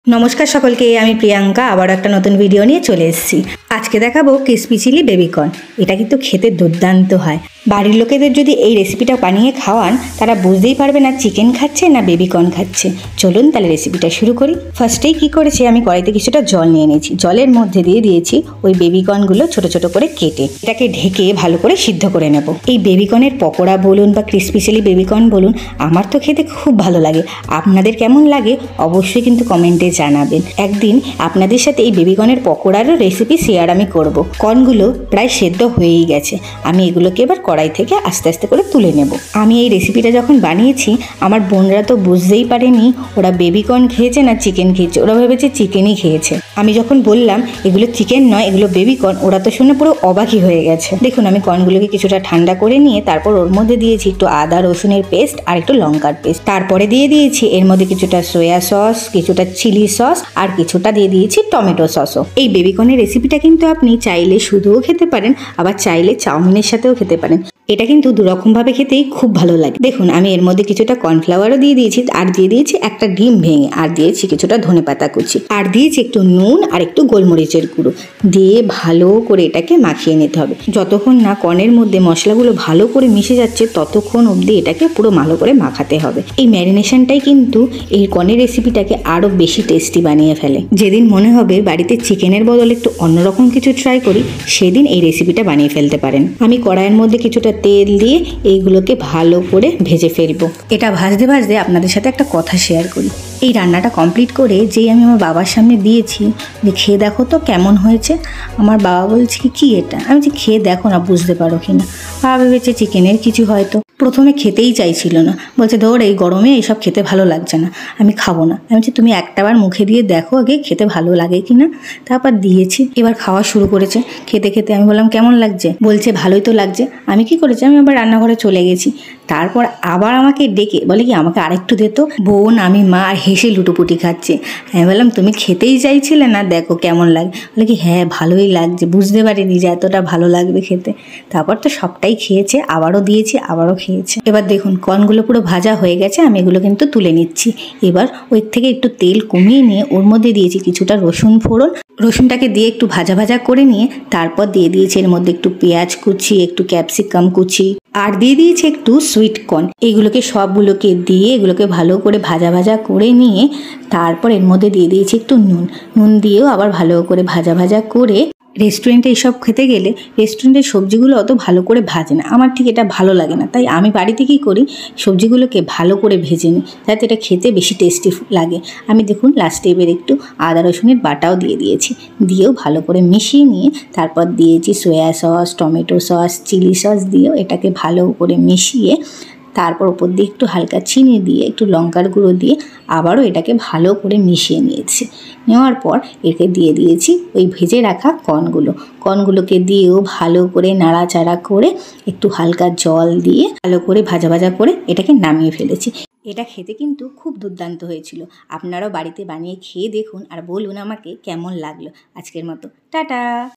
নমস্কার সকলকে, আমি প্রিয়াঙ্কা আবার একটা নতুন ভিডিও নিয়ে চলে এসেছি। আজকে দেখাবো ক্রিসপি চিলি বেবিকর্ন। এটা কিন্তু খেতে দুর্দান্ত হয়। বাড়ির লোকেদের যদি এই রেসিপিটা বানিয়ে খাওয়ান, তারা বুঝতেই পারবে না চিকেন খাচ্ছে না বেবিকর্ন খাচ্ছে। চলুন তাহলে রেসিপিটা শুরু করি। ফার্স্টেই কি করেছি, আমি কড়াইতে কিছুটা জল নিয়ে নিয়েছি। জলের মধ্যে দিয়ে দিয়েছি ওই বেবিকর্নগুলো ছোট ছোট করে কেটে। এটাকে ঢেকে ভালো করে সিদ্ধ করে নেব। এই বেবিকর্নের পকোড়া বলুন বা ক্রিসপি চিলি বেবিকর্ন বলুন, আমার তো খেতে খুব ভালো লাগে। আপনাদের কেমন লাগে অবশ্যই কিন্তু কমেন্টে জানাবেন। একদিন আপনাদের সাথে এই বেবিকর্নের পকোড়ারও রেসিপি শেয়ার আমি করব। কর্নগুলো প্রায় সেদ্ধ হয়েই গেছে। আমি এগুলোকে এবার কড়াই থেকে আস্তে আস্তে করে তুলে নেব। আমি এই রেসিপিটা যখন বানিয়েছি, আমার বোনরা তো বুঝতেই পারেনি ওরা বেবিকর্ন খেয়েছে না চিকেন খেয়েছে। ওরা ভেবেছে চিকেনই খেয়েছে। আমি যখন বললাম এগুলো চিকেন নয়, এগুলো বেবিকর্ন, ওরা তো শুনে পুরো অবাকই হয়ে গেছে। দেখুন, আমি কর্নগুলোকে কিছুটা ঠান্ডা করে নিয়ে তারপর ওর মধ্যে দিয়েছি একটু আদা রসুনের পেস্ট আর একটু লঙ্কার পেস্ট। তারপরে দিয়ে দিয়েছি এর মধ্যে কিছুটা সয়া সস, কিছুটা চিলি সস আর কিছুটা দিয়ে দিয়েছি টমেটো সসও। এই বেবিকর্নের রেসিপিটা কিন্তু আপনি চাইলে শুধুও খেতে পারেন, আবার চাইলে চাউমিনের সাথেও খেতে পারেন। এটা কিন্তু দুরকমভাবে খেতেই খুব ভালো লাগে। দেখুন, আমি এর মধ্যে কিছুটা কর্নফ্লাওয়ারও দিয়ে দিয়েছি, আর দিয়ে দিয়েছি একটা ডিম ভেঙে, আর দিয়েছি কিছুটা ধনেপাতা কুচি, আর দিয়েছি একটু নুন আর একটু গোলমরিচের গুঁড়ো দিয়ে ভালো করে এটাকে মাখিয়ে নিতে হবে। যতক্ষণ না কর্নের মধ্যে মশলাগুলো ভালো করে মিশে যাচ্ছে ততক্ষণ অবধি এটাকে পুরো ভালো করে মাখাতে হবে। এই ম্যারিনেশনটাই কিন্তু এই কর্নের রেসিপিটাকে আরও বেশি টেস্টি বানিয়ে ফেলে। যেদিন মনে হবে বাড়িতে চিকেনের বদলে একটু অন্যরকম কিছু ট্রাই করি, সেদিন এই রেসিপিটা বানিয়ে ফেলতে পারেন। আমি কড়াইয়ের মধ্যে কিছুটা তেল দিয়ে এইগুলোকে ভালো করে ভেজে ফেলবো। এটা ভাজতে ভাজতে আপনাদের সাথে একটা কথা শেয়ার করি। এই রান্নাটা কমপ্লিট করে যেই আমি আমার বাবার সামনে দিয়েছি যে খেয়ে দেখো তো কেমন হয়েছে, আমার বাবা বলছে কি এটা। আমি যে খেয়ে দেখো না, বুঝতে পারো কি না। বাবা ভেবেছে চিকেনের কিছু হয়তো। প্রথমে খেতেই চাইছিল না, বলছে ধর এই গরমে এইসব খেতে ভালো লাগছে না, আমি খাবো না। আমি বলছি তুমি একটাবার মুখে দিয়ে দেখো আগে খেতে ভালো লাগে কি না। তারপর দিয়েছি, এবার খাওয়া শুরু করেছে। খেতে খেতে আমি বললাম কেমন লাগছে, বলছে ভালোই তো লাগছে। আমি কি করেছি, আমি আবার রান্নাঘরে চলে গেছি। তারপর আবার আমাকে ডেকে বলে কি আমাকে আরেকটু দে তো। বোন আমি মা আর হেসে লুটোপুটি খাচ্ছে। আমি বললাম তুমি খেতেই চাইছিলে না, দেখো কেমন লাগে। বলে কি হ্যাঁ ভালোই লাগছে, বুঝতে পারিনি যে এতটা ভালো লাগবে খেতে। তারপর তো সবটাই খেয়েছে, আবারও দিয়েছি, আবারও খেয়েছে। এবার দেখুন কর্নগুলো পুরো ভাজা হয়ে গেছে, আমি এগুলো কিন্তু তুলে নিচ্ছি। এবার ওই থেকে একটু তেল কমিয়ে নিয়ে ওর মধ্যে দিয়েছি কিছুটা রসুন ফোড়ন। রসুনটাকে দিয়ে একটু ভাজা ভাজা করে নিয়ে তারপর দিয়ে দিয়েছি এর মধ্যে একটু পেঁয়াজ কুচি, একটু ক্যাপসিকাম কুচি, আর দিয়ে দিয়েছি একটু সুইট কর্ন। এইগুলোকে সবগুলোকে দিয়ে এগুলোকে ভালো করে ভাজা ভাজা করে নিয়ে তারপর এর মধ্যে দিয়ে দিয়েছি একটু নুন দিয়েও আবার ভালো করে ভাজা ভাজা করে। রেস্টুরেন্টে এইসব খেতে গেলে রেস্টুরেন্টের সবজিগুলো অত ভালো করে ভাজে না, আমার ঠিক এটা ভালো লাগে না। তাই আমি বাড়িতে কী করি, সবজিগুলোকে ভালো করে ভেজে নিই যাতে এটা খেতে বেশি টেস্টি লাগে। আমি দেখুন লাস্টে এবার একটু আদা রসুনের বাটাও দিয়ে দিয়েছি, দিয়েও ভালো করে মিশিয়ে নিয়ে তারপর দিয়েছি soya sauce, tomato sauce, chilli sauce দিয়েও এটাকে ভালো করে মিশিয়ে তারপর ওপর দিয়ে একটু হালকা চিনি দিয়ে একটু লঙ্কার গুঁড়ো দিয়ে আবারও এটাকে ভালো করে মিশিয়ে নিয়েছি। নেওয়ার পর একে দিয়ে দিয়েছি ওই ভেজে রাখা কর্নগুলোকে দিয়েও ভালো করে নাড়াচাড়া করে একটু হালকা জল দিয়ে ভালো করে ভাজা ভাজা করে এটাকে নামিয়ে ফেলেছি। এটা খেতে কিন্তু খুব দুর্দান্ত হয়েছিল। আপনারাও বাড়িতে বানিয়ে খেয়ে দেখুন আর বলুন আমাকে কেমন লাগলো। আজকের মতো টাটা।